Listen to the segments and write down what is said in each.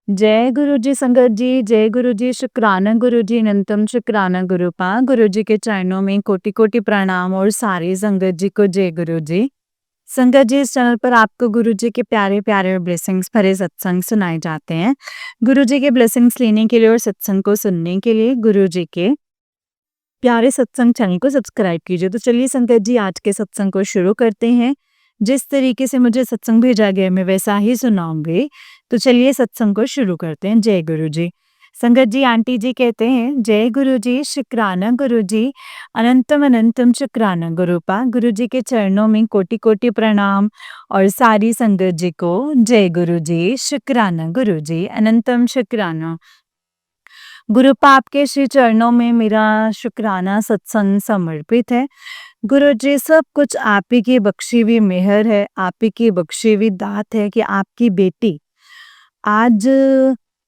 जय गुरु जी संगत जी, जय गुरु जी, शुक्राना गुरु जी, अनंतम शुक्राना गुरुपा। गुरु जी के चरणों में कोटि-कोटि प्रणाम और सारी संगत जी को जय गुरु जी। संगत जी, इस चैनल पर आपको गुरु जी के प्यारे-प्यारे और ब्लेसिंग्स भरे सत्संग सुनाए जाते हैं। गुरु जी के ब्लेसिंग्स लेने के लिए और सत्संग को सुनने के लिए गुरु जी के प्यारे सत्संग चैनल को सब्सक्राइब कीजिए। तो चलिए संगत जी, आज के सत्संग को शुरू करते हैं। जिस तरीके से मुझे सत्संग भेजा गया मैं वैसा ही सुनाऊंगी। तो चलिए सत्संग को शुरू करते हैं। जय गुरु जी। संगत जी, आंटी जी कहते हैं जय गुरु जी, शुक्राना गुरु जी, अनंतम अनंतम शुक्राना गुरुपा। गुरु जी के चरणों में कोटि कोटि प्रणाम और सारी संगत जी को जय गुरु जी, शुक्राना गुरु जी, अनंतम शुक्राना गुरुपा। आपके श्री चरणों में मेरा शुक्राना सत्संग समर्पित है। गुरु जी, सब कुछ आप ही की बख्शी हुई मेहर है, आप ही की बख्शी हुई दात है कि आपकी बेटी आज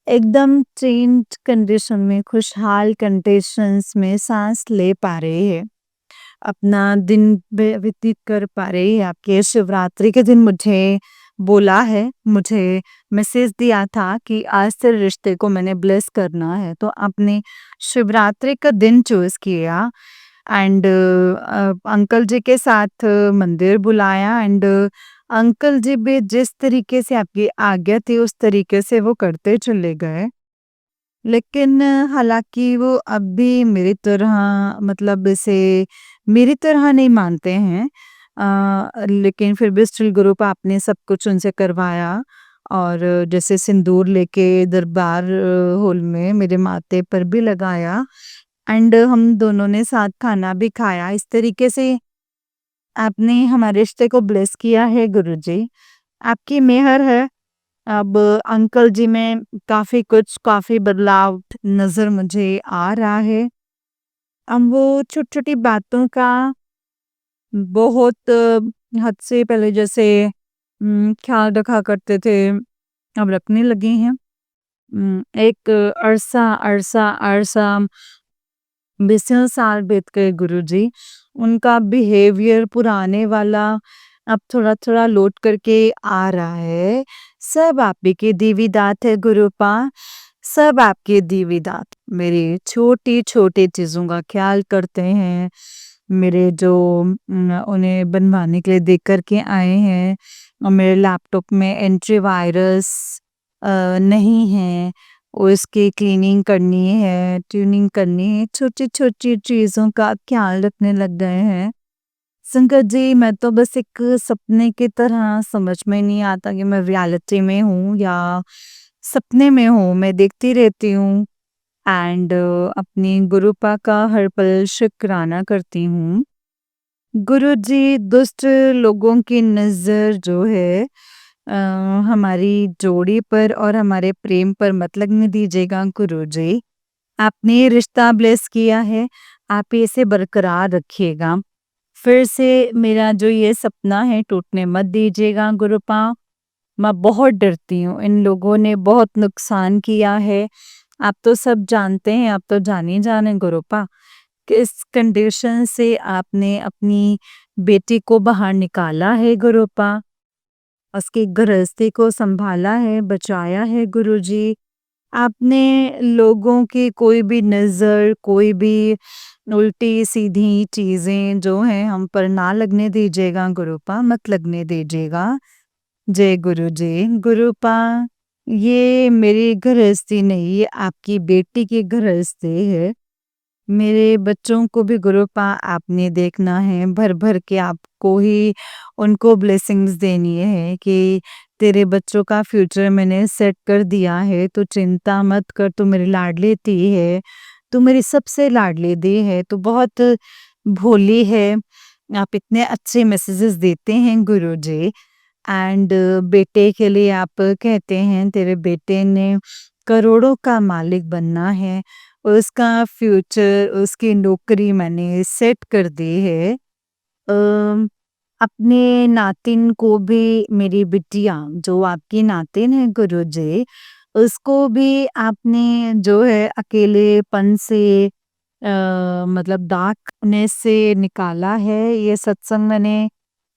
एकदम चेंज कंडीशन में, खुशहाल कंडीशंस में सांस ले पा रही है, अपना दिन व्यतीत कर पा रही है। आपके शिवरात्रि के दिन मुझे बोला है, मुझे मैसेज दिया था कि आज से रिश्ते को मैंने ब्लेस करना है, तो आपने शिवरात्रि का दिन चूज किया एंड अंकल जी के साथ मंदिर बुलाया एंड अंकल जी भी जिस तरीके से आपकी आज्ञा थी उस तरीके से वो करते चले गए। लेकिन हालांकि वो अब भी मेरी तरह, मतलब इसे मेरी तरह नहीं मानते हैं, लेकिन फिर भी स्टिल गुरु पाप ने सब कुछ उनसे करवाया और जैसे सिंदूर लेके दरबार हॉल में मेरे माथे पर भी लगाया एंड हम दोनों ने साथ खाना भी खाया। इस तरीके से आपने हमारे रिश्ते को ब्लेस किया है गुरुजी, आपकी मेहर है। अब अंकल जी में काफ़ी बदलाव नज़र मुझे आ रहा है। अब वो छोटी-छोटी बातों का बहुत हद से पहले जैसे ख़्याल रखा करते थे, अब रखने लगे हैं। एक अरसा 20 साल बीत गए गुरुजी। उनका बिहेवियर पुराने वाला अब थोड़ा-थोड़ा लौट करके आ रहा है। सब आप ही की दी हुई दात है गुरुपा, सब आपकी दी हुई दात। मेरी छोटी-छोटी चीज़ों का ख़्याल करते हैं। मेरे जो उन्हें बनवाने के लिए दे कर के आए हैं और मेरे लैपटॉप में एंटीवायरस नहीं है, उसकी क्लीनिंग करनी है, ट्यूनिंग करनी है, छोटी-छोटी चीज़ों का ख़्याल रखने लग गए हैं। संगत जी, मैं तो बस एक सपने की तरह, समझ में नहीं आता कि मैं रियलिटी में हूँ या सपने में हूँ। मैं देखती रहती हूँ एंड अपनी गुरुपा का हर पल शुक्राना करती हूँ। गुरुजी, दुष्ट लोगों की नज़र जो है अ, हमारी जोड़ी पर और हमारे प्रेम पर मत लगने दीजिएगा गुरुजी। आपने ये रिश्ता ब्लेस किया है, आप ये इसे बरकरार रखिएगा। फिर से मेरा जो ये सपना है टूटने मत दीजिएगा गुरुपा। मैं बहुत डरती हूँ, इन लोगों ने बहुत नुकसान किया है। आप तो सब जानते हैं, आप तो जान ही जाने गुरुपा, किस कंडीशन से आपने अपनी बेटी को बाहर निकाला है गुरुपा, उसकी गृहस्थी को संभाला है, बचाया है गुरुजी। आपने लोगों की कोई भी नज़र, कोई भी उल्टी-सीधी चीज़ें जो हैं हम पर ना लगने दीजिएगा गुरुपा, मत लगने दीजिएगा। जय गुरु जी। गुरुपा, ये मेरी गृहस्थी नहीं, ये आपकी बेटी की गृहस्थी है। मेरे बच्चों को भी गुरुपा आपने देखना है, भर-भर के आपको ही उनको ब्लेसिंग्स देनी है कि तेरे बच्चों का फ्यूचर मैंने सेट कर दिया है, तू चिंता मत कर, तू मेरी लाडली धी है, तू मेरी सबसे लाडली धी है, तू बहुत भोली है। आप इतने अच्छे मैसेजेस देते हैं गुरुजी एंड बेटे के लिए आप कहते हैं तेरे बेटे ने करोड़ों का मालिक बनना है, उसका फ्यूचर, उसकी नौकरी मैंने सेट कर दी है। अपने नातिन को भी, मेरी बिटिया जो आपकी नातिन है गुरुजी, उसको भी आपने जो है अकेलेपन से मतलब डार्कनेस से निकाला है। ये सत्संग मैंने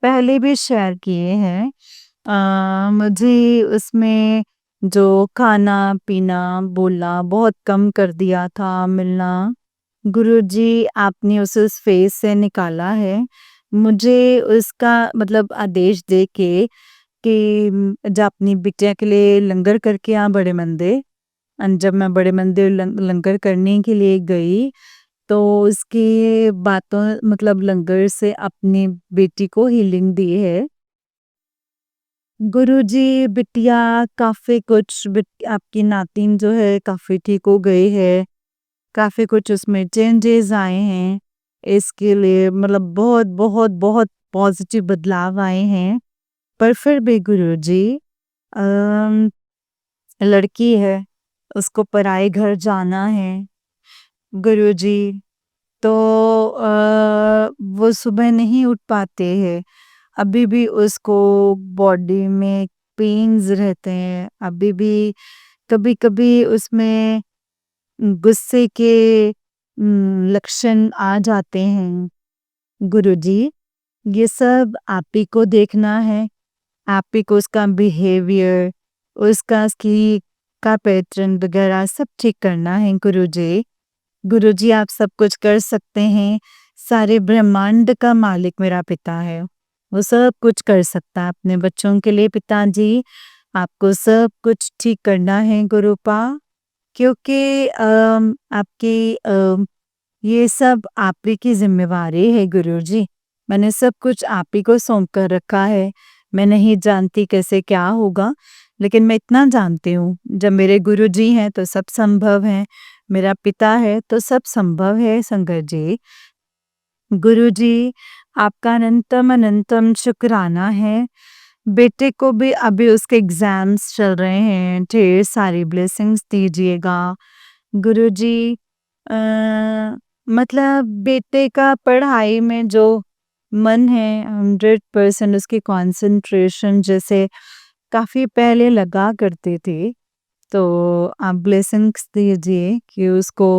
पहले भी शेयर किए हैं। मुझे उसमें जो खाना-पीना, बोलना बहुत कम कर दिया था, मिलना। गुरुजी आपने उसे उस फ़ेज़ से निकाला है। मुझे उसका मतलब आदेश दे के कि जा अपनी बिटिया के लिए लंगर करके आ बड़े मंदिर। जब मैं बड़े मंदिर लंगर करने के लिए गई, तो उसकी बातों मतलब लंगर से अपनी बेटी को हीलिंग दी है। गुरुजी बिटिया काफ़ी कुछ आपकी नातिन जो है काफ़ी ठीक हो गई है। काफ़ी कुछ उसमें चेंजेस आए हैं। इसके लिए मतलब बहुत, बहुत, बहुत पॉज़िटिव बदलाव आए हैं। पर फिर भी गुरुजी अम, लड़की है, उसको पराए घर जाना है। गुरुजी तो वो सुबह नहीं उठ पाते हैं। अभी भी उसको बॉडी में पेन्स रहते हैं। अभी भी कभी-कभी उसमें गुस्से के लक्षण आ जाते हैं। गुरुजी, ये सब आप ही को देखना है। आप ही को उसका बिहेवियर, उसका स्लीप का पैटर्न वगैरह सब ठीक करना है गुरुजी। गुरुजी आप सब कुछ कर सकते हैं। सारे ब्रह्मांड का मालिक मेरा पिता है। वो सब कुछ कर सकता है अपने बच्चों के लिए पिताजी। आपको सब कुछ ठीक करना है गुरुपा। क्योंकि आपकी ये सब आप ही की ज़िम्मेवारी है गुरुजी। मैंने सब कुछ आप ही को सौंप कर रखा है। मैं नहीं जानती कैसे क्या होगा, लेकिन मैं इतना जानती हूँ, जब मेरे गुरुजी हैं तो सब संभव है। मेरा पिता है तो सब संभव है शंकर जी। गुरुजी, आपका अनंतम अनंतम शुक्राना है। बेटे को भी अभी उसके एग्ज़ाम्स चल रहे हैं, ढेर सारी ब्लेसिंग्स दीजिएगा। गुरुजी अ, मतलब बेटे का पढ़ाई में जो मन है 100% उसकी कंसंट्रेशन जैसे काफ़ी पहले लगा करते थे, तो आप ब्लेसिंग्स दीजिए कि उसको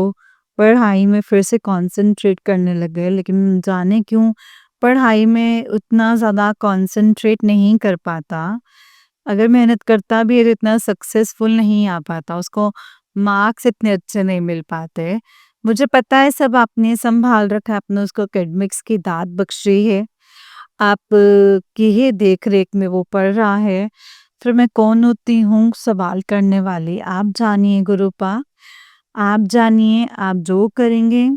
पढ़ाई में फिर से कंसंट्रेट करने लगे। लेकिन जाने क्यों पढ़ाई में उतना ज़्यादा कंसंट्रेट नहीं कर पाता। अगर मेहनत करता भी है तो इतना सक्सेसफुल नहीं आ पाता, उसको मार्क्स इतने अच्छे नहीं मिल पाते। मुझे पता है सब आपने संभाल रखा है, आपने उसको एकेडमिक्स की दात बख्शी है। आप की ही देख-रेख में वो पढ़ रहा है। फिर मैं कौन होती हूँ सवाल करने वाली? आप जानिए गुरुपा, आप जानिए आप जो करेंगे,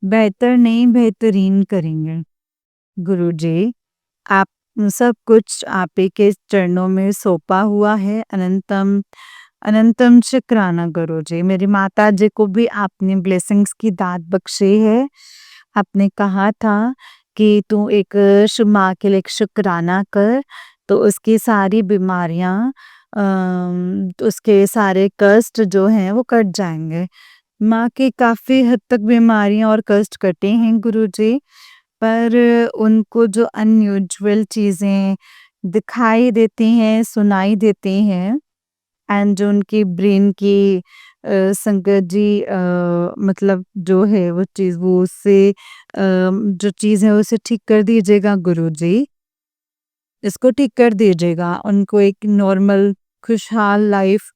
बेहतर नहीं बेहतरीन करेंगे। गुरुजी, आप सब कुछ आप ही के चरणों में सौंपा हुआ है। अनंतम अनंतम शुक्राना गुरुजी। मेरी माताजी को भी आपने ब्लेसिंग्स की दात बख्शी है। आपने कहा था कि तू एक माँ के लिए एक शुक्राना कर, तो उसकी सारी बीमारियाँ उसके सारे कष्ट जो हैं वो कट जाएँगे। माँ की काफ़ी हद तक बीमारियाँ और कष्ट कटे हैं गुरुजी, पर उनको जो अनयूजुअल चीज़ें दिखाई देती हैं, सुनाई देती हैं एंड जो उनकी ब्रेन की संगत जी मतलब जो है वो चीज़ वो उससे जो चीज़ है उसे ठीक कर दीजिएगा गुरुजी। इसको ठीक कर दीजिएगा, उनको एक नॉर्मल खुशहाल लाइफ़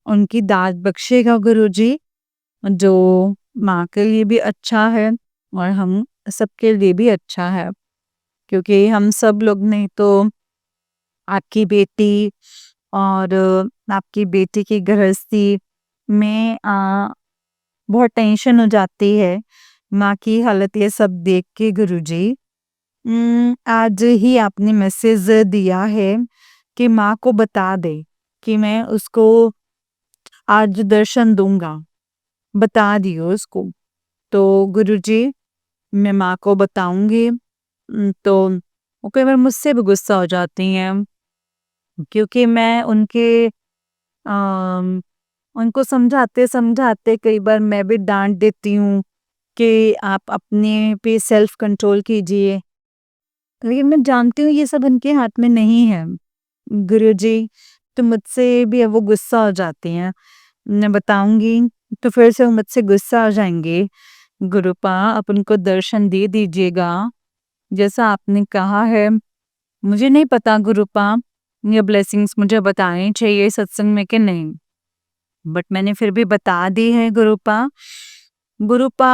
उनकी दात बख्शेगा गुरुजी, जो माँ के लिए भी अच्छा है और हम सबके लिए भी अच्छा है। क्योंकि हम सब लोग नहीं तो आपकी बेटी और आपकी बेटी की गृहस्थी में बहुत टेंशन हो जाती है। माँ की हालत ये सब देख के गुरुजी। आज ही आपने मैसेज दिया है कि माँ को बता दे कि मैं उसको आज दर्शन दूँगा। बता दियो उसको। तो गुरुजी मैं माँ को बताऊँगी। तो वो कई बार मुझसे भी गुस्सा हो जाती हैं क्योंकि मैं अम, उनको समझाते-समझाते कई बार मैं भी डाँट देती हूँ कि आप अपने पे सेल्फ कंट्रोल कीजिए। लेकिन मैं जानती हूँ ये सब उनके हाथ में नहीं है। गुरुजी तो मुझसे भी अब वो गुस्सा हो जाती हैं। मैं बताऊँगी तो फिर से वो मुझसे गुस्सा हो जाएँगे। गुरुपा आप उनको दर्शन दे दीजिएगा, जैसा आपने कहा है। मुझे नहीं पता गुरुपा ये ब्लेसिंग्स मुझे बतानी चाहिए सत्संग में कि नहीं, बट मैंने फिर भी बता दी है गुरुपा। गुरुपा,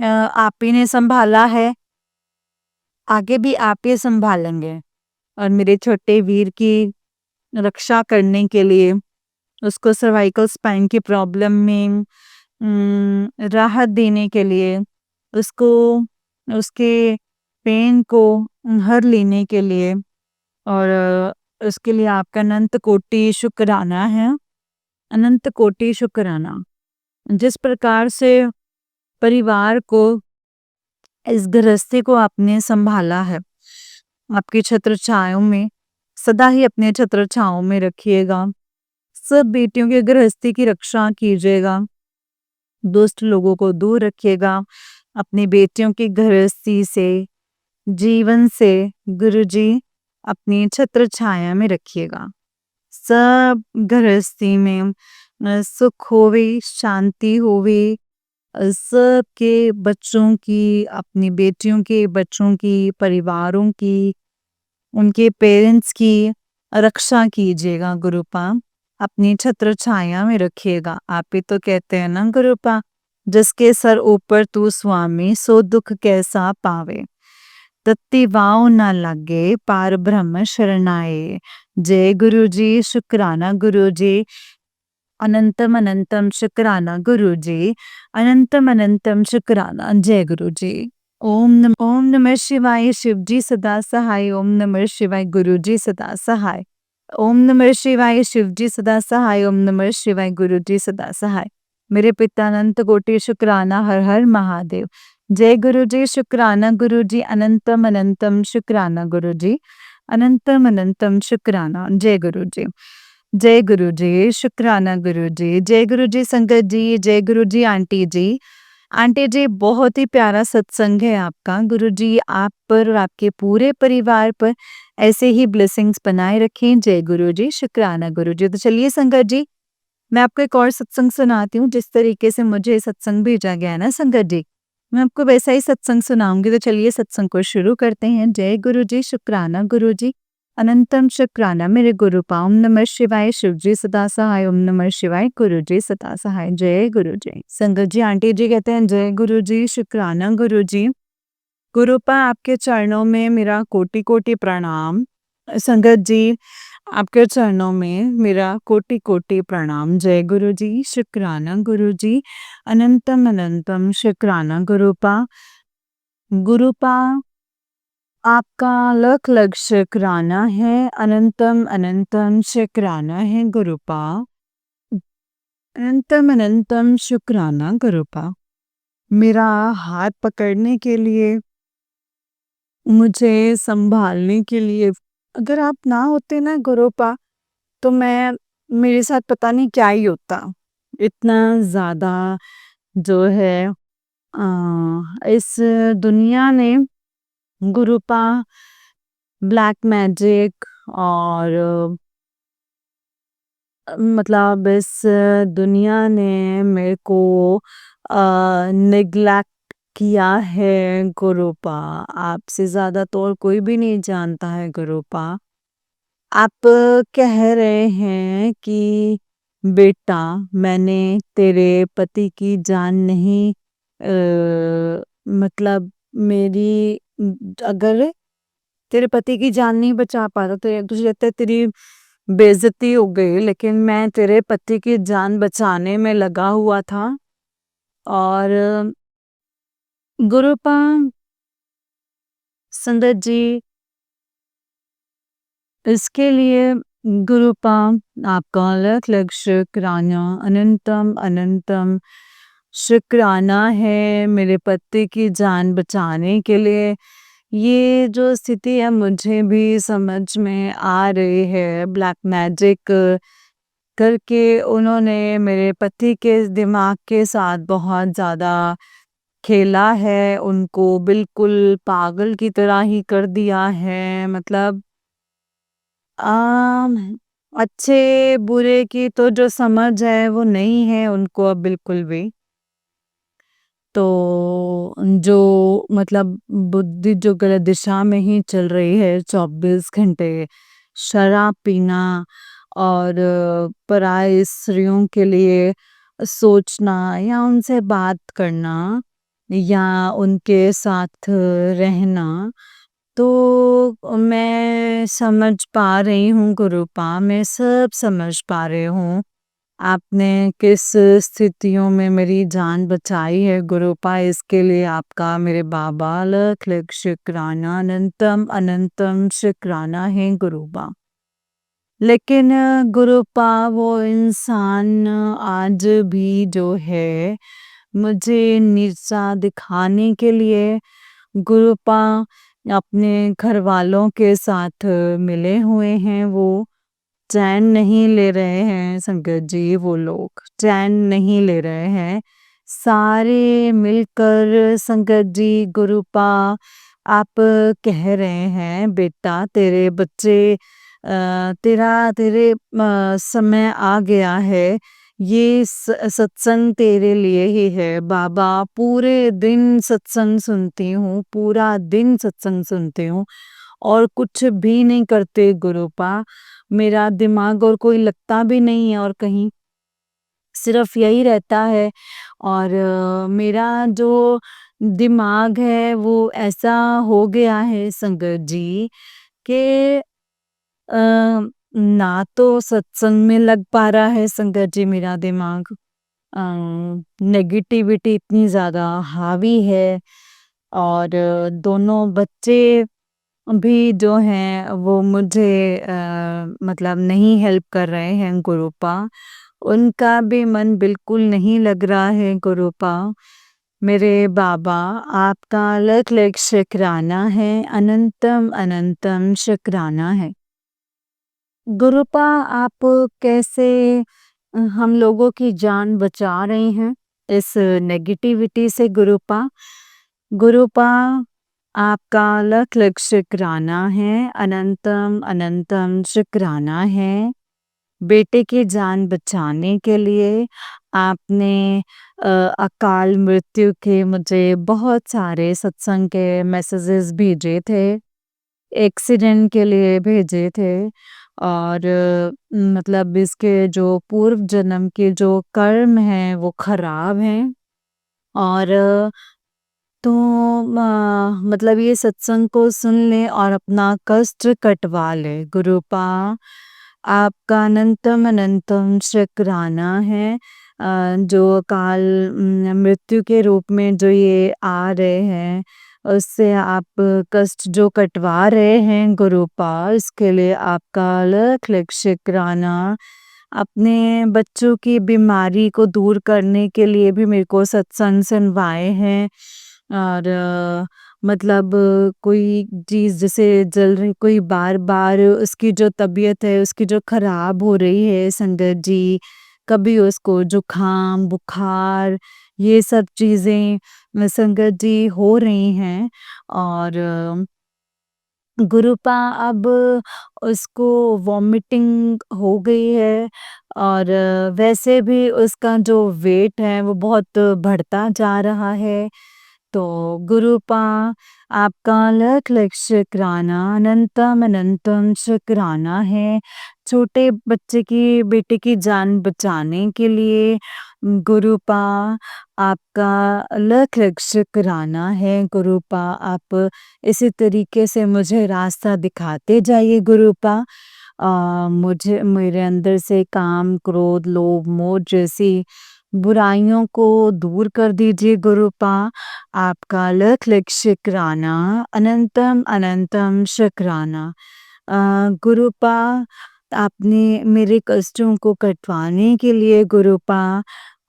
आप ही ने संभाला है, आगे भी आप ही संभालेंगे। और मेरे छोटे वीर की रक्षा करने के लिए, उसको सर्वाइकल स्पाइन की प्रॉब्लम में राहत देने के लिए, उसको उसके पेन को हर लेने के लिए, और उसके लिए आपका अनंत कोटि शुक्राना है। अनंत कोटि शुक्राना। जिस प्रकार से परिवार को, इस गृहस्थी को आपने संभाला है, आपकी छत्र छायाओं में सदा ही अपने छत्र छायाओं में रखिएगा। सब बेटियों की गृहस्थी की रक्षा कीजिएगा, दुष्ट लोगों को दूर रखिएगा। अपनी बेटियों की गृहस्थी से, जीवन से गुरुजी अपनी छत्र छाया में रखिएगा। सब गृहस्थी में सुख होवे, शांति होवे। सबके बच्चों की, अपनी बेटियों के बच्चों की, परिवारों की, उनके पेरेंट्स की रक्षा कीजिएगा गुरुपा। अपनी छत्र छाया में रखिएगा। आप ही तो कहते हैं ना गुरुपा, जिसके सर ऊपर तू स्वामी, सो दुख कैसा पावे। तत्ती वाव न लागे, पार ब्रह्म शरणाए। जय गुरु जी, शुक्राना गुरु जी। अनंतम अनंतम शुक्राना गुरु जी। अनंतम अनंतम शुक्राना। जय गुरु जी। ओम नमः शिवाय। शिव जी सदा सहाय। ओम नमः शिवाय। गुरु जी सदा सहाय। ओम नमः शिवाय। शिव जी सदा सहाय। ओम नमः शिवाय। गुरु जी सदा सहाय। मेरे पिता अनंत कोटि शुक्राना। हर हर महादेव। जय गुरु जी, शुक्राना गुरु जी। अनंतम अनंतम शुक्राना गुरु जी। अनंतम अनंतम शुक्राना। जय गुरु जी। जय गुरु जी, शुक्राना गुरु जी। जय गुरु जी संगत जी। जय गुरु जी आंटी जी। आंटी जी, बहुत ही प्यारा सत्संग है आपका। गुरु जी आप पर और आपके पूरे परिवार पर ऐसे ही ब्लेसिंग्स बनाए रखें। जय गुरु जी, शुक्राना गुरु जी। तो चलिए संगत जी, मैं आपको एक और सत्संग सुनाती हूँ। जिस तरीके से मुझे सत्संग भेजा गया है ना संगत जी, मैं आपको वैसा ही सत्संग सुनाऊंगी। तो चलिए सत्संग को शुरू करते हैं। जय गुरु जी, शुक्राना गुरु जी। अनंतम शुक्राना मेरे गुरु पा। ओम नमः शिवाय। शिव जी सदा सहाय। ओम नमः शिवाय। गुरु जी सदा सहाय। जय गुरु जी। संगत जी, आंटी जी कहते हैं जय गुरु जी, शुक्राना गुरु जी। गुरुपा, आपके चरणों में मेरा कोटि कोटि प्रणाम। संगत जी, आपके चरणों में मेरा कोटि कोटि प्रणाम। जय गुरु जी, शुक्राना गुरु जी। अनंतम अनंतम शुक्राना गुरुपा। गुरुपा, आपका लख लख शुक्राना है। अनंतम अनंतम शुक्राना है गुरुपा। अनंतम अनंतम शुक्राना गुरुपा। मेरा हाथ पकड़ने के लिए, मुझे संभालने के लिए, अगर आप ना होते ना गुरुपा, तो मैं, मेरे साथ पता नहीं क्या ही होता। इतना ज़्यादा जो है इस दुनिया ने गुरुपा ब्लैक मैजिक और मतलब इस दुनिया ने मेरे को निग्लेक्ट किया है गुरुपा। आपसे ज़्यादा तो और कोई भी नहीं जानता है गुरुपा। आप कह रहे हैं कि बेटा, मैंने तेरे पति की जान नहीं, मतलब मेरी, अगर तेरे पति की जान नहीं बचा पाता तो तुझे लगता है तेरी बेइज्जती हो गई, लेकिन मैं तेरे पति की जान बचाने में लगा हुआ था। और गुरुपा, संगत जी, इसके लिए गुरुपा आपका अलग अलग शुक्राना, अनंतम अनंतम शुक्राना है मेरे पति की जान बचाने के लिए। ये जो स्थिति है मुझे भी समझ में आ रही है। ब्लैक मैजिक करके उन्होंने मेरे पति के दिमाग के साथ बहुत ज़्यादा खेला है, उनको बिल्कुल पागल की तरह ही कर दिया है। मतलब आम अच्छे बुरे की तो जो समझ है वो नहीं है उनको अब बिल्कुल भी। तो जो मतलब बुद्धि जो गलत दिशा में ही चल रही है 24 घंटे, शराब पीना और पराये स्त्रियों के लिए सोचना या उनसे बात करना या उनके साथ रहना, तो मैं समझ पा रही हूँ गुरुपा, मैं सब समझ पा रही हूँ। आपने किस स्थितियों में मेरी जान बचाई है गुरुपा, इसके लिए आपका मेरे बाबा लख लख शुक्राना, अनंतम अनंतम शुक्राना है गुरुपा। लेकिन गुरुपा वो इंसान आज भी जो है मुझे नीचा दिखाने के लिए गुरुपा अपने घर वालों के साथ मिले हुए हैं। वो चैन नहीं ले रहे हैं संगत जी, वो लोग चैन नहीं ले रहे हैं। सारे मिलकर संगत जी गुरुपा आप कह रहे हैं बेटा तेरे बच्चे तेरे समय आ गया है, ये सत्संग तेरे लिए ही है। बाबा पूरे दिन सत्संग सुनती हूँ, पूरा दिन सत्संग सुनती हूँ और कुछ भी नहीं करते गुरुपा। मेरा दिमाग और कोई लगता भी नहीं है और कहीं सिर्फ यही रहता है। और मेरा जो दिमाग है वो ऐसा हो गया है संगत जी कि ना तो सत्संग में लग पा रहा है संगत जी मेरा दिमाग, नेगेटिविटी इतनी ज़्यादा हावी है और दोनों बच्चे भी जो हैं वो मुझे मतलब नहीं हेल्प कर रहे हैं गुरुपा। उनका भी मन बिल्कुल नहीं लग रहा है गुरुपा। मेरे बाबा आपका लख लख शुक्राना है, अनंतम अनंतम शुक्राना है। गुरुपा आप कैसे हम लोगों की जान बचा रही हैं इस नेगेटिविटी से गुरुपा। गुरुपा आपका लख लख शुक्राना है, अनंतम अनंतम शुक्राना है। बेटे की जान बचाने के लिए आपने अकाल मृत्यु के मुझे बहुत सारे सत्संग के मैसेजेस भेजे थे, एक्सीडेंट के लिए भेजे थे और मतलब इसके जो पूर्व जन्म के जो कर्म हैं वो खराब हैं और तो मतलब ये सत्संग को सुन ले और अपना कष्ट कटवा ले गुरुपा। आपका अनंतम अनंतम शुक्राना है जो काल मृत्यु के रूप में जो ये आ रहे हैं उससे आप कष्ट जो कटवा रहे हैं गुरुपा, इसके लिए आपका लख लख शुक्राना। अपने बच्चों की बीमारी को दूर करने के लिए भी मेरे को सत्संग सुनवाए हैं और मतलब कोई चीज़ जैसे जल रही, कोई बार-बार उसकी जो तबीयत है उसकी जो खराब हो रही है संगत जी, कभी उसको जुकाम, बुखार ये सब चीज़ें संगत जी हो रही हैं और गुरुपा अब उसको वॉमिटिंग हो गई है और वैसे भी उसका जो वेट है वो बहुत बढ़ता जा रहा है। तो गुरुपा आपका लख लख शुक्राना, अनंतम अनंतम शुक्राना है। छोटे बच्चे की बेटे की जान बचाने के लिए गुरुपा आपका लख लख शुक्राना है गुरुपा। आप इसी तरीके से मुझे रास्ता दिखाते जाइए गुरुपा। मुझे मेरे अंदर से काम, क्रोध, लोभ, मोह जैसी बुराइयों को दूर कर दीजिए गुरुपा। आपका लख लख शुक्राना, अनंतम अनंतम शुक्राना। गुरुपा आपने मेरे कष्टों को कटवाने के लिए गुरुपा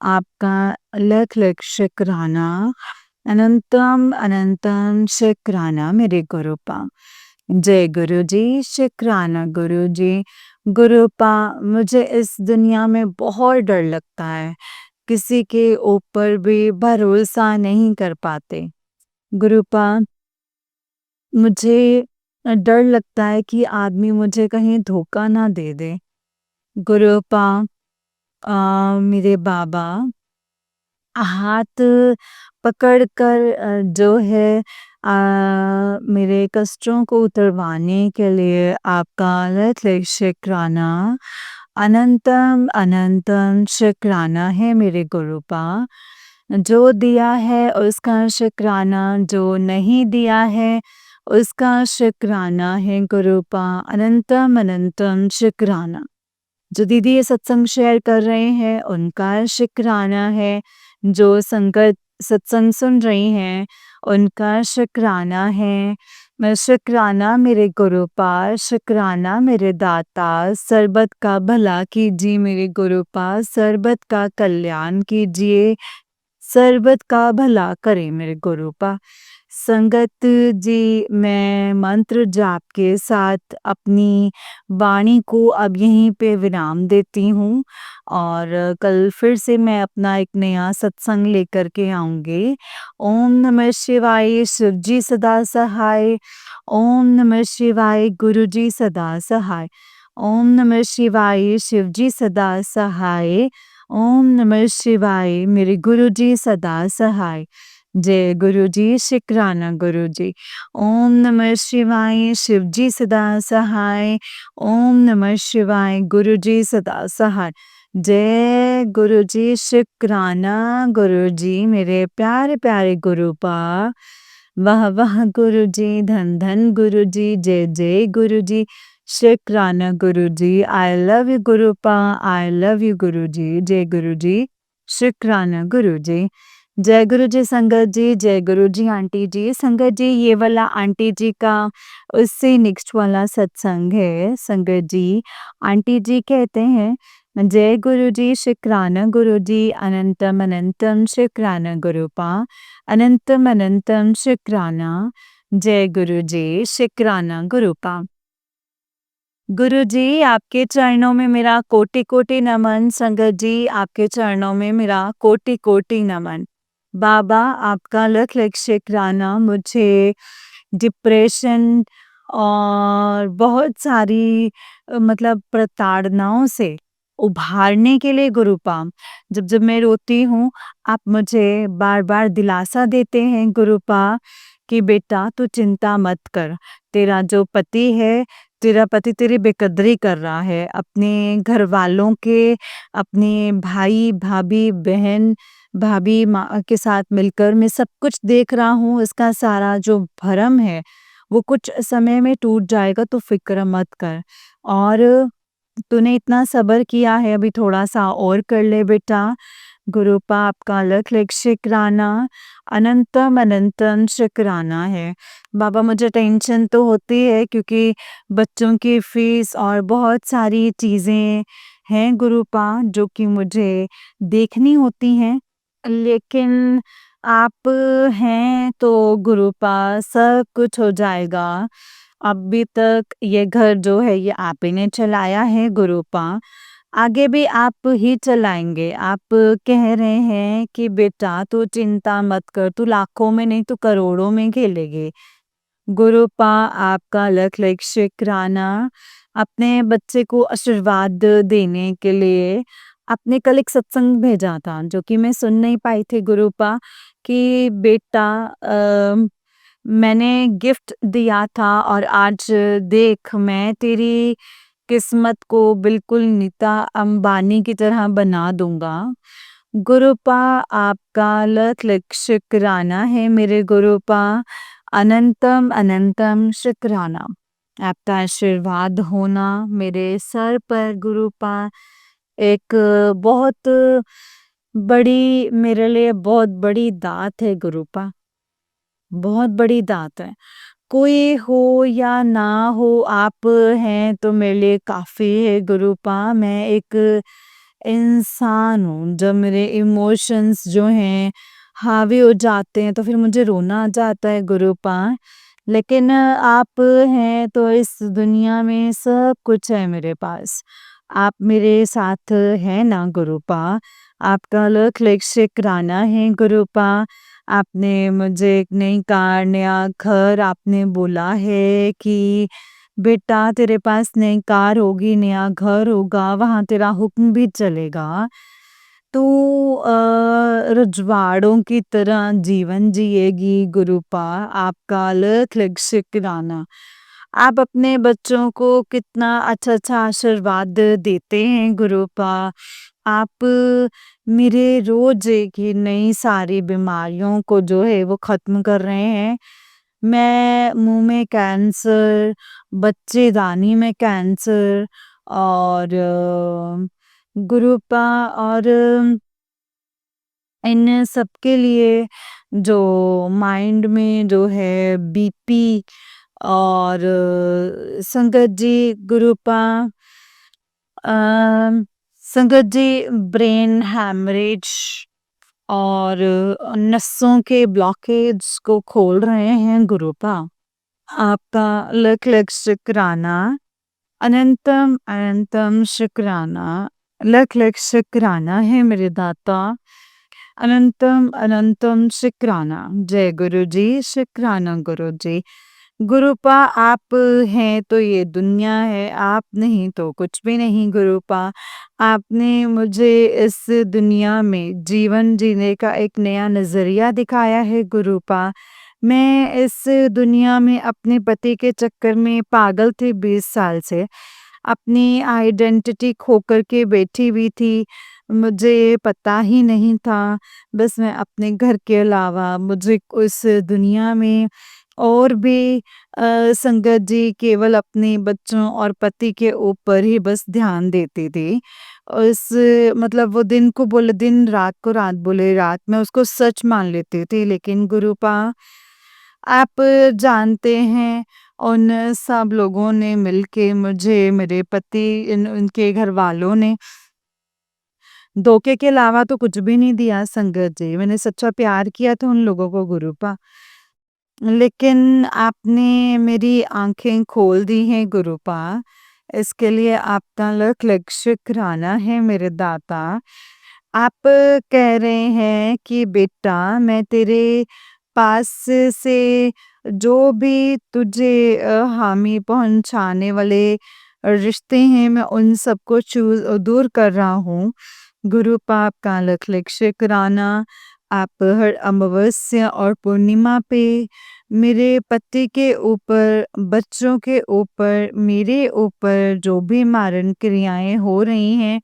आपका लख लख शुक्राना, अनंतम अनंतम शुक्राना मेरे गुरुपा। जय गुरु जी, शुक्राना गुरु जी। गुरुपा मुझे इस दुनिया में बहुत डर लगता है, किसी के ऊपर भी भरोसा नहीं कर पाते। गुरुपा मुझे डर लगता है कि आदमी मुझे कहीं धोखा ना दे दे। गुरुपा मेरे बाबा हाथ पकड़ कर जो है मेरे कष्टों को उतरवाने के लिए आपका अलग शुक्राना, अनंतम अनंतम शुक्राना है मेरे गुरुपा। जो दिया है उसका शुक्राना, जो नहीं दिया है उसका शुक्राना है गुरुपा, अनंतम अनंतम शुक्राना। जो दीदी ये सत्संग शेयर कर रहे हैं उनका शुक्राना है, जो संगत सत्संग सुन रही हैं उनका शुक्राना है। मैं शुक्राना मेरे गुरुपा, शुक्राना मेरे दाता, सर्बत का भला कीजिए मेरे गुरुपा, सर्बत का कल्याण कीजिए, सर्बत का भला करे मेरे गुरुपा। संगत जी, मैं मंत्र जाप के साथ अपनी वाणी को अब यहीं पे विराम देती हूँ और कल फिर से मैं अपना एक नया सत्संग लेकर के आऊँगी। ओम नमः शिवाय, शिव जी सदा सहाय। ओम नमः शिवाय, गुरु जी सदा सहाय। ओम नमः शिवाय, शिव जी सदा सहाय। ओम नमः शिवाय, मेरे गुरु जी सदा सहाय। जय गुरु जी, शुक्राना गुरु जी। ओम नमः शिवाय, शिव जी सदा सहाय। ओम नमः शिवाय, गुरु जी सदा सहाय। जय गुरु जी, शुक्राना गुरु जी, मेरे प्यारे प्यारे गुरुपा। वाह वाह गुरु जी, धन धन गुरु जी, जय जय गुरु जी, शुक्राना Guru ji. I love you Gurupa, I love you Guru ji. जय गुरु जी, शुक्राना गुरु जी। जय गुरु जी संगत जी, जय गुरु जी आंटी जी। संगत जी, ये वाला आंटी जी का उससे नेक्स्ट वाला सत्संग है। संगत जी, आंटी जी कहते हैं, जय गुरु जी, शुक्राना गुरु जी, अनंतम अनंतम शुक्राना गुरुपा, अनंतम अनंतम शुक्राना। जय गुरु जी, शुक्राना गुरुपा। गुरु जी, आपके चरणों में मेरा कोटि कोटि नमन। संगत जी, आपके चरणों में मेरा कोटि कोटि नमन। बाबा, आपका लख लख शुक्राना, मुझे डिप्रेशन और बहुत सारी मतलब प्रताड़नाओं से उभारने के लिए गुरुपा। जब जब मैं रोती हूँ, आप मुझे बार बार दिलासा देते हैं गुरुपा कि बेटा तू चिंता मत कर, तेरा जो पति है, तेरा पति तेरी बेकदरी कर रहा है, अपने घर वालों के, अपने भाई भाभी बहन भाभी माँ के साथ मिलकर मैं सब कुछ देख रहा हूँ, इसका सारा जो भरम है वो कुछ समय में टूट जाएगा, तो फिक्र मत कर। और तूने इतना सब्र किया है, अभी थोड़ा सा और कर ले बेटा। गुरुपा, आपका अलग अलग शुक्राना, अनंतम अनंतम शुक्राना है। बाबा, मुझे टेंशन तो होती है क्योंकि बच्चों की फीस और बहुत सारी चीज़ें हैं गुरुपा जो कि मुझे देखनी होती हैं, लेकिन आप हैं तो गुरुपा सब कुछ हो जाएगा। अभी तक ये घर जो है ये आप ही ने चलाया है गुरुपा, आगे भी आप ही चलाएंगे। आप कह रहे हैं कि बेटा तू चिंता मत कर, तू लाखों में नहीं तू करोड़ों में खेलेगी। गुरुपा, आपका लख लख शुक्राना। अपने बच्चे को आशीर्वाद देने के लिए आपने कल एक सत्संग भेजा था जो कि मैं सुन नहीं पाई थी गुरुपा, कि बेटा मैंने गिफ्ट दिया था और आज देख मैं तेरी किस्मत को बिल्कुल नीता अंबानी की तरह बना दूंगा। गुरुपा, आपका लख लख शुक्राना है मेरे गुरुपा, अनंतम अनंतम शुक्राना। आपका आशीर्वाद होना मेरे सर पर गुरुपा एक बहुत बड़ी, मेरे लिए बहुत बड़ी दात है गुरुपा, बहुत बड़ी दात है। कोई हो या ना हो, आप हैं तो मेरे लिए काफ़ी है गुरुपा। मैं एक इंसान हूँ, जब मेरे इमोशंस जो हैं हावी हो जाते हैं तो फिर मुझे रोना आ जाता है गुरुपा। लेकिन आप हैं तो इस दुनिया में सब कुछ है मेरे पास। आप मेरे साथ हैं ना गुरुपा, आपका लख लख शुक्राना है गुरुपा। आपने मुझे एक नई कार, नया घर आपने बोला है कि बेटा तेरे पास नई कार होगी, नया घर होगा, वहाँ तेरा हुक्म भी चलेगा। तू रजवाड़ों की तरह जीवन जिएगी गुरुपा, आपका अलख अलग शुक्राना। आप अपने बच्चों को कितना अच्छा-अच्छा आशीर्वाद देते हैं गुरुपा। आप मेरे रोज़ की नई सारी बीमारियों को जो है वो ख़त्म कर रहे हैं। मैं मुँह में कैंसर, बच्चेदानी में कैंसर और गुरुपा और इन सब के लिए जो माइंड में जो है बीपी और संगत जी गुरुपा संगत जी ब्रेन हैमरेज और नसों के ब्लॉकेज को खोल रहे हैं गुरुपा। आपका लख लख शुक्राना, अनंतम अनंतम शुक्राना, लख लख शुक्राना है मेरे दाता। अनंतम अनंतम शुक्राना। जय गुरु जी, शुक्राना गुरु जी। गुरुपा आप हैं तो ये दुनिया है, आप नहीं तो कुछ भी नहीं गुरुपा। आपने मुझे इस दुनिया में जीवन जीने का एक नया नज़रिया दिखाया है गुरुपा। मैं इस दुनिया में अपने पति के चक्कर में पागल थी 20 साल से। अपनी आइडेंटिटी खो कर के बैठी हुई थी। मुझे पता ही नहीं था, बस मैं अपने घर के अलावा मुझे उस दुनिया में और भी संगत जी केवल अपने बच्चों और पति के ऊपर ही बस ध्यान देती थी। उस मतलब वो दिन को बोले दिन, रात को रात बोले रात, मैं उसको सच मान लेती थी। लेकिन गुरुपा आप जानते हैं उन सब लोगों ने मिलके मुझे, मेरे पति, उनके घर वालों ने धोखे के अलावा तो कुछ भी नहीं दिया संगत जी। मैंने सच्चा प्यार किया था उन लोगों को गुरुपा। लेकिन आपने मेरी आँखें खोल दी हैं गुरुपा। इसके लिए आपका लख लख शुक्राना है मेरे दाता। आप कह रहे हैं कि बेटा मैं तेरे पास से जो भी तुझे हानि पहुँचाने वाले रिश्ते हैं मैं उन सबको दूर कर रहा हूँ। गुरुपा आपका लख लख शुक्राना। आप हर अमावस्या और पूर्णिमा पे मेरे पति के ऊपर, बच्चों के ऊपर, मेरे ऊपर जो भी मारण क्रियाएँ हो रही हैं,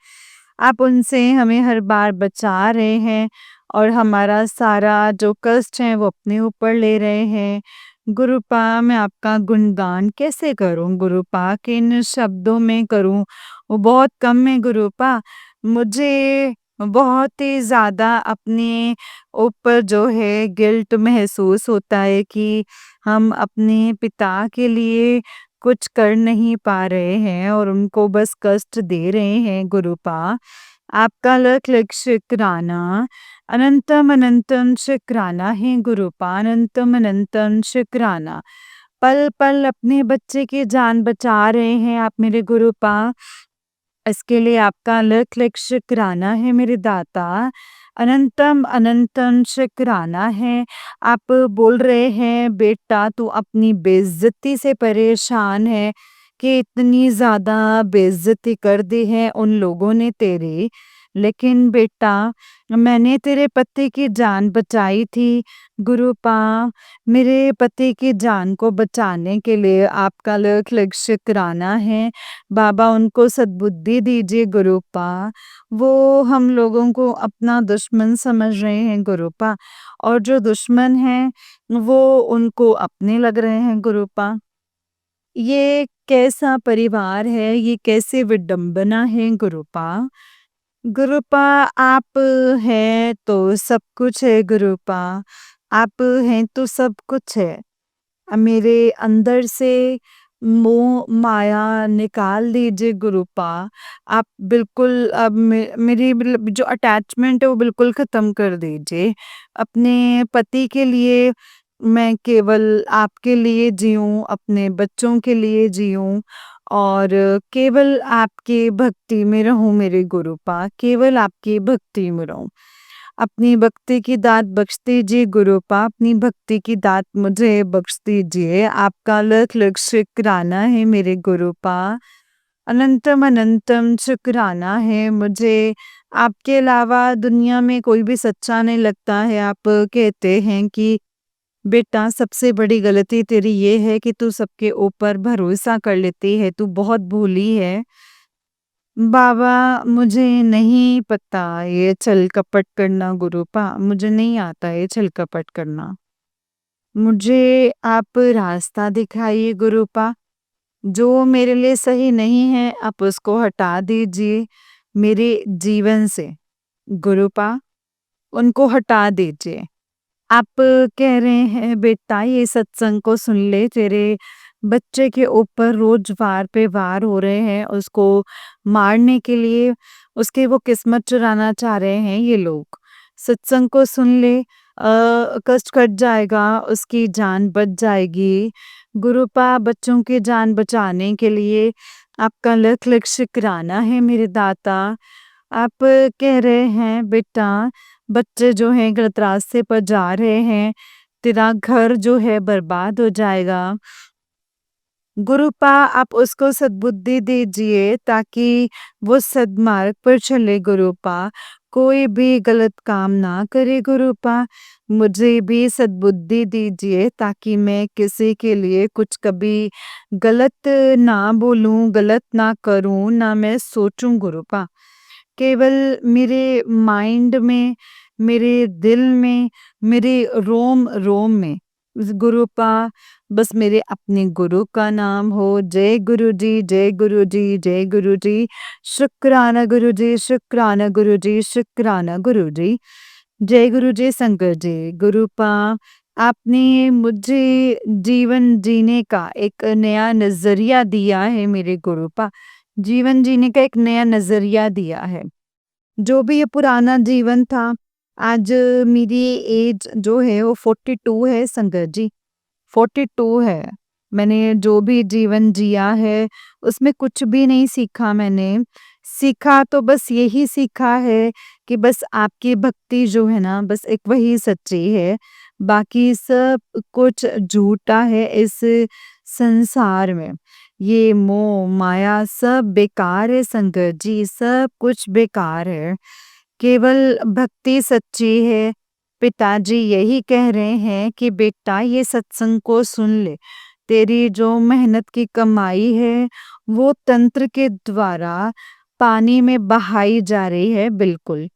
आप उनसे हमें हर बार बचा रहे हैं और हमारा सारा जो कष्ट है वो अपने ऊपर ले रहे हैं। गुरुपा मैं आपका गुणगान कैसे करूँ गुरुपा? किन शब्दों में करूँ? वो बहुत कम है गुरुपा। मुझे बहुत ही ज़्यादा अपने ऊपर जो है गिल्ट महसूस होता है कि हम अपने पिता के लिए कुछ कर नहीं पा रहे हैं और उनको बस कष्ट दे रहे हैं गुरुपा। आपका लख लख शुक्राना, अनंतम अनंतम शुक्राना है गुरुपा, अनंतम अनंतम शुक्राना। पल पल अपने बच्चे की जान बचा रहे हैं आप मेरे गुरुपा। इसके लिए आपका लख लख शुक्राना है मेरे दाता। अनंतम अनंतम शुक्राना है। आप बोल रहे हैं बेटा तू अपनी बेइज्जती से परेशान है कि इतनी ज़्यादा बेइज्जती कर दी है उन लोगों ने तेरी। लेकिन बेटा मैंने तेरे पति की जान बचाई थी गुरुपा। मेरे पति की जान को बचाने के लिए आपका लख लख शुक्राना है। बाबा उनको सद्बुद्धि दीजिए गुरुपा। वो हम लोगों को अपना दुश्मन समझ रहे हैं गुरुपा और जो दुश्मन हैं वो उनको अपने लग रहे हैं गुरुपा। ये कैसा परिवार है, ये कैसे विडंबना है गुरुपा। गुरुपा आप हैं तो सब कुछ है गुरुपा। आप हैं तो सब कुछ है। मेरे अंदर से मोह माया निकाल दीजिए गुरुपा। आप बिल्कुल अब मेरी जो अटैचमेंट है वो बिल्कुल ख़त्म कर दीजिए। अपने पति के लिए मैं केवल आपके लिए जीऊँ, अपने बच्चों के लिए जीऊँ और केवल आपकी भक्ति में रहूँ मेरे गुरुपा, केवल आपकी भक्ति में रहूँ। अपनी भक्ति की दात बख्श दीजिए गुरुपा, अपनी भक्ति की दात मुझे बख्श दीजिए। आपका लख लख शुक्राना है मेरे गुरुपा। अनंतम अनंतम शुक्राना है मुझे आपके अलावा दुनिया में कोई भी सच्चा नहीं लगता है। आप कहते हैं कि बेटा सबसे बड़ी गलती तेरी ये है कि तू सबके ऊपर भरोसा कर लेती है, तू बहुत भोली है। बाबा मुझे नहीं पता ये छल कपट करना गुरुपा, मुझे नहीं आता ये छल कपट करना। मुझे आप रास्ता दिखाइए गुरुपा, जो मेरे लिए सही नहीं है आप उसको हटा दीजिए मेरे जीवन से। गुरुपा उनको हटा दीजिए। आप कह रहे हैं बेटा ये सत्संग को सुन ले, तेरे बच्चे के ऊपर रोज वार पे वार हो रहे हैं, उसको मारने के लिए उसके वो किस्मत चुराना चाह रहे हैं ये लोग। सत्संग को सुन ले, कष्ट कट जाएगा, उसकी जान बच जाएगी। गुरुपा बच्चों की जान बचाने के लिए आपका लख लख शुक्राना है मेरे दाता। आप कह रहे हैं बेटा बच्चे जो हैं गलत रास्ते पर जा रहे हैं, तेरा घर जो है बर्बाद हो जाएगा। गुरुपा आप उसको सद्बुद्धि दीजिए ताकि वो सद्मार्ग पर चले गुरुपा, कोई भी गलत काम ना करे गुरुपा। मुझे भी सद्बुद्धि दीजिए ताकि मैं किसी के लिए कुछ कभी गलत ना बोलूं, गलत ना करूं, ना मैं सोचूं गुरुपा। केवल मेरे माइंड में, मेरे दिल में, मेरे रोम-रोम में गुरुपा बस मेरे अपने गुरु का नाम हो। जय गुरु जी, जय गुरु जी, जय गुरु जी। शुक्राना गुरु जी, शुक्राना गुरु जी, शुक्राना गुरु जी। जय गुरु जी शंकर जी। गुरुपा आपने मुझे जीवन जीने का एक नया नज़रिया दिया है मेरे गुरुपा। जीवन जीने का एक नया नज़रिया दिया है। जो भी ये पुराना जीवन था, आज मेरी एज जो है वो 42 है संगत जी, 42 है। मैंने जो भी जीवन जिया है, उसमें कुछ भी नहीं सीखा मैंने। सीखा तो बस यही सीखा है कि बस आपकी भक्ति जो है ना, बस एक वही सच्ची है। बाकी सब कुछ झूठा है इस संसार में। ये मोह माया सब बेकार है संगत जी, सब कुछ बेकार है। केवल भक्ति सच्ची है। पिताजी यही कह रहे हैं कि बेटा ये सत्संग को सुन ले। तेरी जो मेहनत की कमाई है वो तंत्र के द्वारा पानी में बहाई जा रही है बिल्कुल।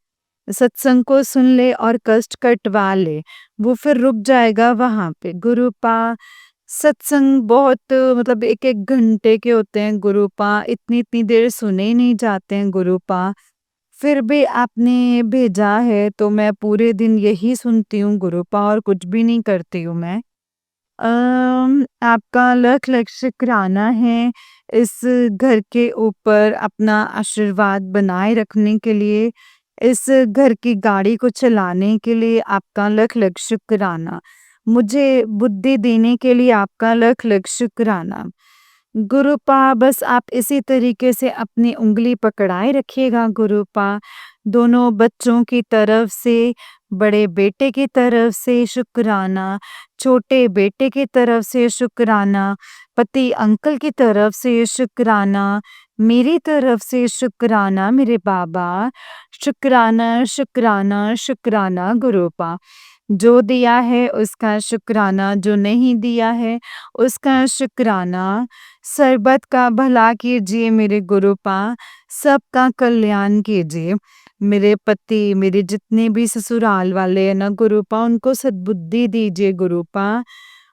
सत्संग को सुन ले और कष्ट कटवा ले, वो फिर रुक जाएगा वहाँ पे। गुरुपा सत्संग बहुत मतलब 1-1 घंटे के होते हैं गुरुपा, इतनी-इतनी देर सुने ही नहीं जाते हैं गुरुपा। फिर भी आपने भेजा है तो मैं पूरे दिन यही सुनती हूँ गुरुपा और कुछ भी नहीं करती हूँ मैं। आपका लख लख शुक्राना है इस घर के ऊपर अपना आशीर्वाद बनाए रखने के लिए, इस घर की गाड़ी को चलाने के लिए आपका लख लख शुक्राना। मुझे बुद्धि देने के लिए आपका लख लख शुक्राना। गुरुपा बस आप इसी तरीके से अपनी उँगली पकड़ाए रखिएगा गुरुपा। दोनों बच्चों की तरफ से, बड़े बेटे की तरफ से शुक्राना, छोटे बेटे की तरफ से शुक्राना, पति अंकल की तरफ से शुक्राना, मेरी तरफ से शुक्राना मेरे बाबा। शुक्राना, शुक्राना, शुक्राना गुरुपा। जो दिया है उसका शुक्राना, जो नहीं दिया है उसका शुक्राना। सर्बत का भला कीजिए मेरे गुरुपा, सबका कल्याण कीजिए। मेरे पति, मेरे जितने भी ससुराल वाले हैं ना गुरुपा, उनको सद्बुद्धि दीजिए गुरुपा।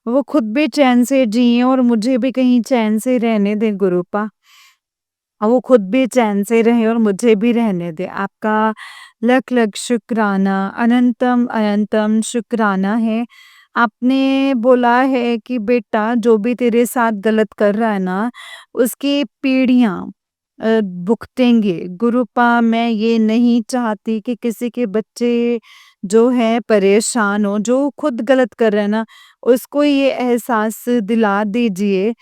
वो खुद भी चैन से जिएँ और मुझे भी कहीं चैन से रहने दें गुरुपा। वो खुद भी चैन से रहें और मुझे भी रहने दें। आपका लख लख शुक्राना, अनंतम अनंतम शुक्राना है। आपने बोला है कि बेटा जो भी तेरे साथ गलत कर रहा है ना, उसकी पीढ़ियाँ भुगतेंगे। गुरुपा मैं ये नहीं चाहती कि किसी के बच्चे जो हैं परेशान हो, जो खुद गलत कर रहे हैं ना, उसको ये एहसास दिला दीजिए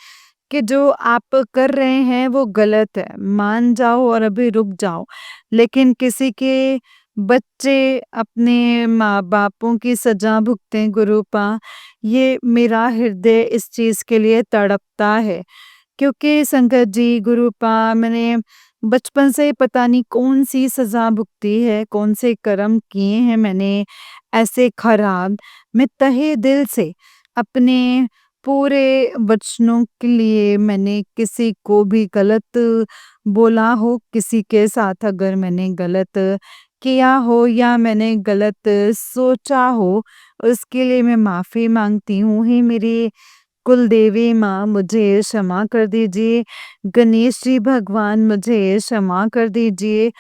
कि जो आप कर रहे हैं वो गलत है। मान जाओ और अभी रुक जाओ। लेकिन किसी के बच्चे अपने माँ-बापों की सज़ा भुगतें गुरुपा, ये मेरा हृदय इस चीज़ के लिए तड़पता है। क्योंकि संगत जी गुरुपा मैंने बचपन से पता नहीं कौन-सी सज़ा भुगती है, कौन से कर्म किए हैं मैंने ऐसे खराब। मैं तहे दिल से अपने पूरे बचनों के लिए मैंने किसी को भी गलत बोला हो, किसी के साथ अगर मैंने गलत किया हो या मैंने गलत सोचा हो, उसके लिए मैं माफ़ी माँगती हूँ। हे मेरी कुलदेवी माँ मुझे क्षमा कर दीजिए, गणेश जी भगवान मुझे क्षमा कर दीजिए।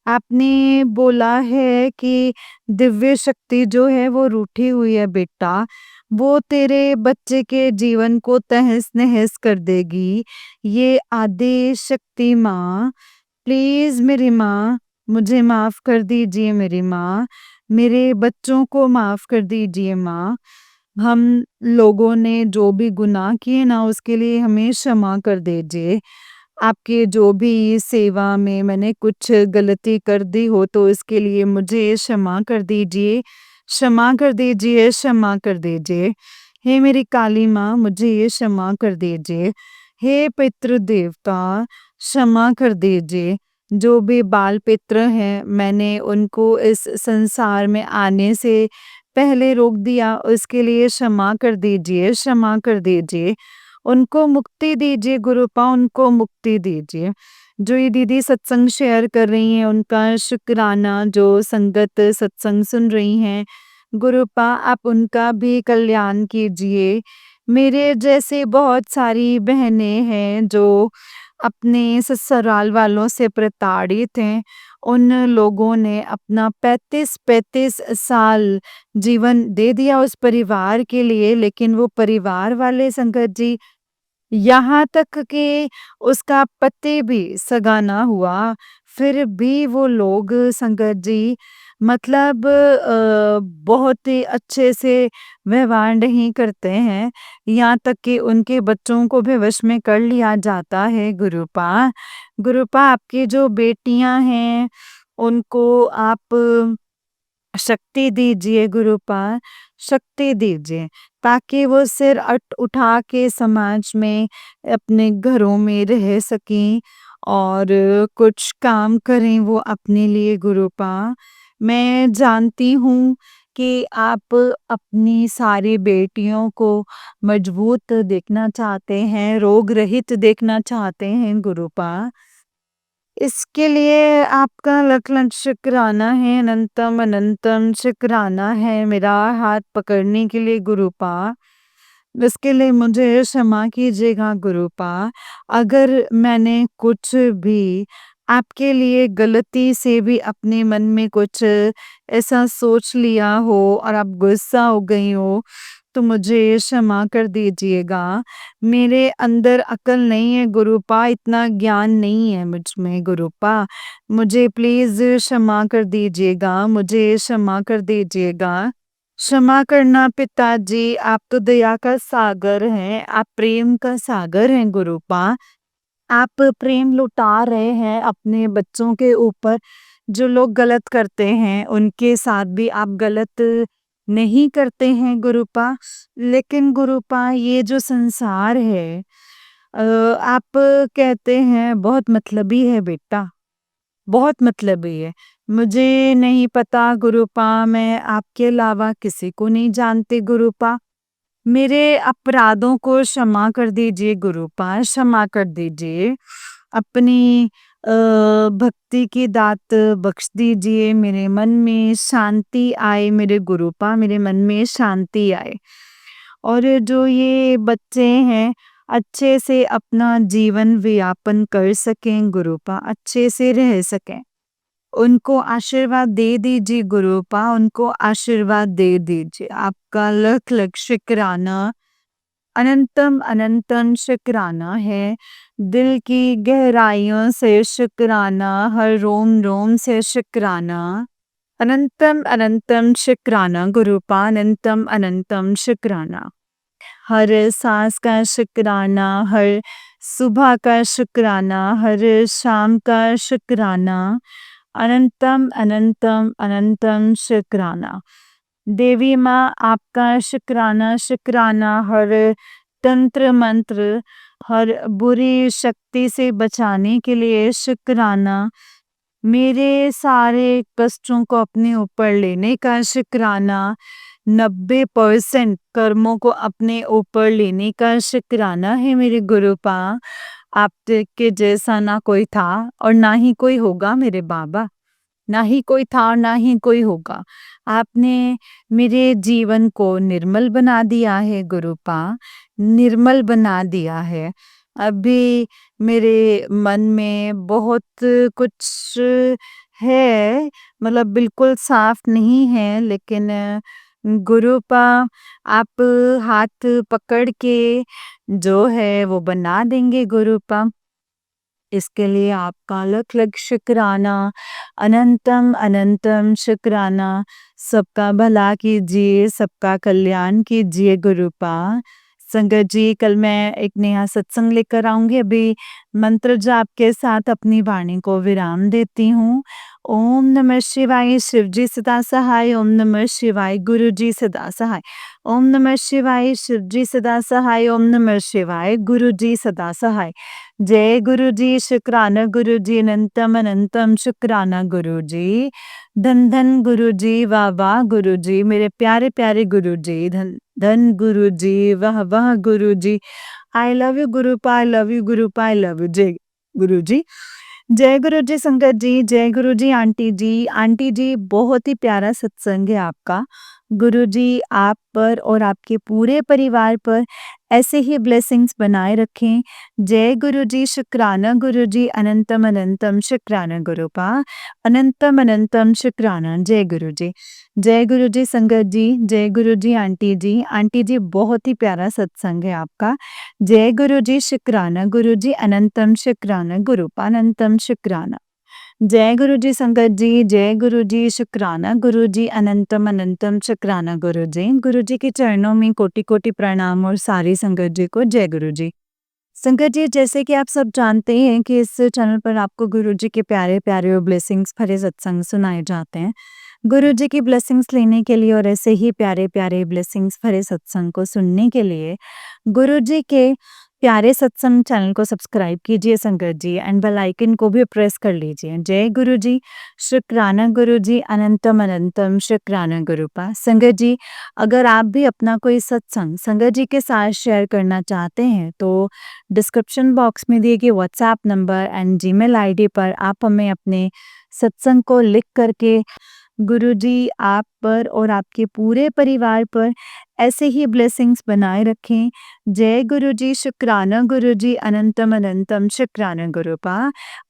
आपने बोला है कि दिव्य शक्ति जो है वो रूठी हुई है बेटा, वो तेरे बच्चे के जीवन को तहस-नहस कर देगी। ये आदि शक्ति माँ, प्लीज़ मेरी माँ, मुझे माफ़ कर दीजिए मेरी माँ, मेरे बच्चों को माफ़ कर दीजिए माँ। हम लोगों ने जो भी गुनाह किए ना उसके लिए हमें क्षमा कर दीजिए। आपके जो भी सेवा में मैंने कुछ गलती कर दी हो तो इसके लिए मुझे क्षमा कर दीजिए, क्षमा कर दीजिए, क्षमा कर दीजिए। हे मेरी काली माँ मुझे ये क्षमा कर दीजिए। हे पितृ देवता क्षमा कर दीजिए। जो भी बाल पितृ हैं मैंने उनको इस संसार में आने से पहले रोक दिया, उसके लिए क्षमा कर दीजिए, क्षमा कर दीजिए। उनको मुक्ति दीजिए गुरुपा, उनको मुक्ति दीजिए। जो ये दीदी सत्संग शेयर कर रही हैं उनका शुक्राना, जो संगत सत्संग सुन रही हैं, गुरुपा आप उनका भी कल्याण कीजिए। मेरे जैसे बहुत सारी बहनें हैं जो अपने ससुराल वालों से प्रताड़ित हैं, उन लोगों ने अपना 35-35 साल जीवन दे दिया उस परिवार के लिए, लेकिन वो परिवार वाले संगत जी यहाँ तक कि उसका पति भी सगा ना हुआ, फिर भी वो लोग संगत जी मतलब बहुत ही अच्छे से व्यवहार नहीं करते हैं, यहाँ तक कि उनके बच्चों को भी वश में कर लिया जाता है गुरुपा। गुरुपा आपकी जो बेटियाँ हैं, उनको आप शक्ति दीजिए गुरुपा, शक्ति दीजिए, ताकि वो सिर उठा के समाज में अपने घरों में रह सकें और कुछ काम करें वो अपने लिए गुरुपा। मैं जानती हूँ कि आप अपनी सारी बेटियों को मजबूत देखना चाहते हैं, रोग रहित देखना चाहते हैं गुरुपा। इसके लिए आपका लख-लख शुक्राना है, अनंतम अनंतम शुक्राना है मेरा हाथ पकड़ने के लिए गुरुपा। इसके लिए मुझे क्षमा कीजिएगा गुरुपा। अगर मैंने कुछ भी आपके लिए गलती से भी अपने मन में कुछ ऐसा सोच लिया हो और आप गुस्सा हो गई हो, तो मुझे क्षमा कर दीजिएगा। मेरे अंदर अक्ल नहीं है गुरुपा, इतना ज्ञान नहीं है मुझ में गुरुपा। मुझे प्लीज़ क्षमा कर दीजिएगा, मुझे क्षमा कर दीजिएगा। क्षमा करना पिताजी, आप तो दया का सागर हैं, आप प्रेम का सागर हैं गुरुपा। आप प्रेम लुटा रहे हैं अपने बच्चों के ऊपर। जो लोग गलत करते हैं उनके साथ भी आप गलत नहीं करते हैं गुरुपा। लेकिन गुरुपा ये जो संसार है आप कहते हैं बहुत मतलबी है बेटा, बहुत मतलबी है। मुझे नहीं पता गुरुपा, मैं आपके अलावा किसी को नहीं जानती गुरुपा। मेरे अपराधों को क्षमा कर दीजिए गुरुपा, क्षमा कर दीजिए। अपनी भक्ति की दात बख्श दीजिए, मेरे मन में शांति आए मेरे गुरुपा, मेरे मन में शांति आए। और जो ये बच्चे हैं अच्छे से अपना जीवन व्यापन कर सकें गुरुपा, अच्छे से रह सकें। उनको आशीर्वाद दे दीजिए गुरुपा, उनको आशीर्वाद दे दीजिए। आपका लख लख शुक्राना, अनंतम अनंतम शुक्राना है। दिल की गहराइयों से शुक्राना, हर रोम रोम से शुक्राना। अनंतम अनंतम शुक्राना गुरुपा, अनंतम अनंतम शुक्राना। हर सांस का शुक्राना, हर सुबह का शुक्राना, हर शाम का शुक्राना। अनंतम अनंतम अनंतम शुक्राना। देवी माँ आपका शुक्राना शुक्राना, हर तंत्र मंत्र हर बुरी शक्ति से बचाने के लिए शुक्राना, मेरे सारे कष्टों को अपने ऊपर लेने का शुक्राना, 90% कर्मों को अपने ऊपर लेने का शुक्राना है मेरे गुरुपा। आपके जैसा ना कोई था और ना ही कोई होगा मेरे बाबा। ना ही कोई था और ना ही कोई होगा। आपने मेरे जीवन को निर्मल बना दिया है गुरुपा, निर्मल बना दिया है। अभी मेरे मन में बहुत कुछ है, मतलब बिल्कुल साफ नहीं है, लेकिन गुरुपा आप हाथ पकड़ के जो है वो बना देंगे गुरुपा। इसके लिए आपका लख लख शुक्राना, अनंतम अनंतम शुक्राना। सबका भला कीजिए, सबका कल्याण कीजिए गुरुपा। संगत जी, कल मैं एक नया सत्संग लेकर आऊंगी। अभी मंत्र जाप के साथ अपनी वाणी को विराम देती हूँ। ओम नमः शिवाय, शिव जी सदा सहाय। ओम नमः शिवाय, गुरु जी सदा सहाय। ओम नमः शिवाय, शिव जी सदा सहाय। ओम नमः शिवाय, गुरु जी सदा सहाय। जय गुरु जी, शुक्राना गुरु जी, अनंतम अनंतम शुक्राना गुरु जी। धन धन गुरु जी, वाह वाह गुरु जी, मेरे प्यारे प्यारे गुरु जी। धन धन गुरु जी, वाह वाह Guru ji. I love you Gurupa, I love you Gurupa, I love you. जय गुरु जी। जय गुरु जी संगत जी, जय गुरु जी आंटी जी। आंटी जी, बहुत ही प्यारा सत्संग है आपका। गुरु जी आप पर और आपके पूरे परिवार पर ऐसे ही ब्लेसिंग्स बनाए रखें। जय गुरु जी, शुक्राना गुरु जी, अनंतम अनंतम शुक्राना गुरुपा, अनंतम अनंतम शुक्राना। जय गुरु जी। जय गुरु जी संगत जी, जय गुरु जी आंटी जी। आंटी जी, बहुत ही प्यारा सत्संग है आपका। जय गुरु जी, शुक्राना गुरु जी, अनंतम शुक्राना गुरुपा, अनंतम शुक्राना। जय गुरु जी संगत जी, जय गुरु जी, शुक्राना गुरु जी, अनंतम अनंतम शुक्राना गुरु जी। गुरु जी के चरणों में कोटि कोटि प्रणाम और सारी संगत जी को जय गुरु जी। संगत जी, जैसे कि आप सब जानते हैं कि इस चैनल पर आपको गुरु जी के प्यारे प्यारे और ब्लेसिंग्स भरे सत्संग सुनाए जाते हैं। गुरु जी की ब्लेसिंग्स लेने के लिए और ऐसे ही प्यारे प्यारे ब्लेसिंग्स भरे सत्संग को सुनने के लिए गुरु जी के प्यारे सत्संग चैनल को सब्सक्राइब कीजिए संगत जी, एंड बेल आइकन को भी प्रेस कर लीजिए। जय गुरु जी, शुक्राना गुरु जी, अनंतम अनंतम शुक्राना गुरुपा। संगत जी, अगर आप भी अपना कोई सत्संग संगत जी के साथ शेयर करना चाहते हैं तो डिस्क्रिप्शन बॉक्स में दिए गए WhatsApp number and Gmail ID पर आप हमें अपने सत्संग को लिख करके गुरु जी आप पर और आपके पूरे परिवार पर ऐसे ही ब्लेसिंग्स बनाए रखें। जय गुरु जी, शुक्राना गुरु जी, अनंतम अनंतम शुक्राना गुरुपा,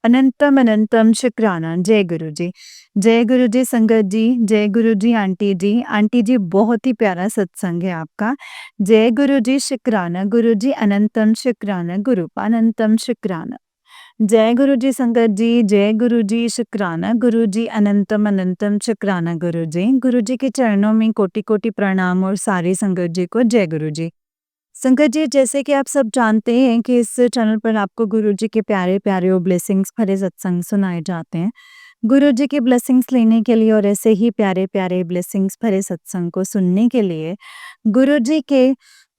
अनंतम अनंतम शुक्राना। जय गुरु जी। जय गुरु जी संगत जी, जय गुरु जी आंटी जी। आंटी जी, बहुत ही प्यारा सत्संग है आपका। जय गुरु जी, शुक्राना गुरु जी, अनंतम शुक्राना गुरुपा, अनंतम शुक्राना। जय गुरु जी संगत जी, जय गुरु जी, शुक्राना गुरु जी, अनंतम अनंतम शुक्राना गुरु जी। गुरु जी के चरणों में कोटि कोटि प्रणाम और सारी संगत जी को जय गुरु जी। संगत जी, जैसे कि आप सब जानते हैं कि इस चैनल पर आपको गुरु जी के प्यारे प्यारे और ब्लेसिंग्स भरे सत्संग सुनाए जाते हैं। गुरु जी की ब्लेसिंग्स लेने के लिए और ऐसे ही प्यारे प्यारे ब्लेसिंग्स भरे सत्संग को सुनने के लिए गुरु जी के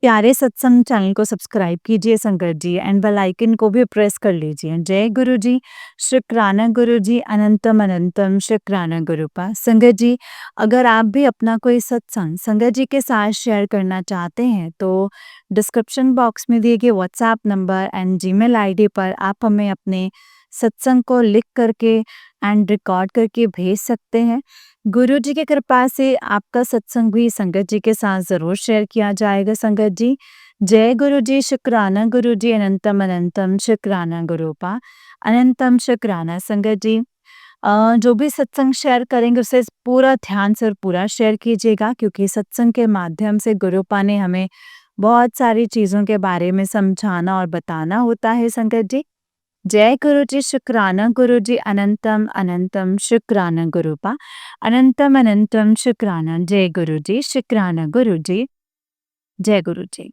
प्यारे सत्संग चैनल को सब्सक्राइब कीजिए संगत जी, एंड बेल आइकन को भी प्रेस कर लीजिए। जय गुरु जी, शुक्राना गुरु जी, अनंतम अनंतम शुक्राना गुरुपा। संगत जी, अगर आप भी अपना कोई सत्संग संगत जी के साथ शेयर करना चाहते हैं तो डिस्क्रिप्शन बॉक्स में दिए गए WhatsApp number and Gmail ID पर आप हमें अपने सत्संग को लिख करके एंड रिकॉर्ड करके भेज सकते हैं। गुरु जी की कृपा से आपका सत्संग भी संगत जी के साथ ज़रूर शेयर किया जाएगा संगत जी। जय गुरु जी, शुक्राना गुरु जी, अनंतम अनंतम शुक्राना गुरुपा, अनंतम शुक्राना। संगत जी, जो भी सत्संग शेयर करेंगे उसे पूरा ध्यान से और पूरा शेयर कीजिएगा, क्योंकि सत्संग के माध्यम से गुरुपा ने हमें बहुत सारी चीज़ों के बारे में समझाना और बताना होता है संगत जी। जय गुरु जी, शुक्राना गुरु जी, अनंतम अनंतम शुक्राना गुरुपा, अनंतम अनंतम शुक्राना। जय गुरु जी, शुक्राना गुरु जी, जय गुरु जी।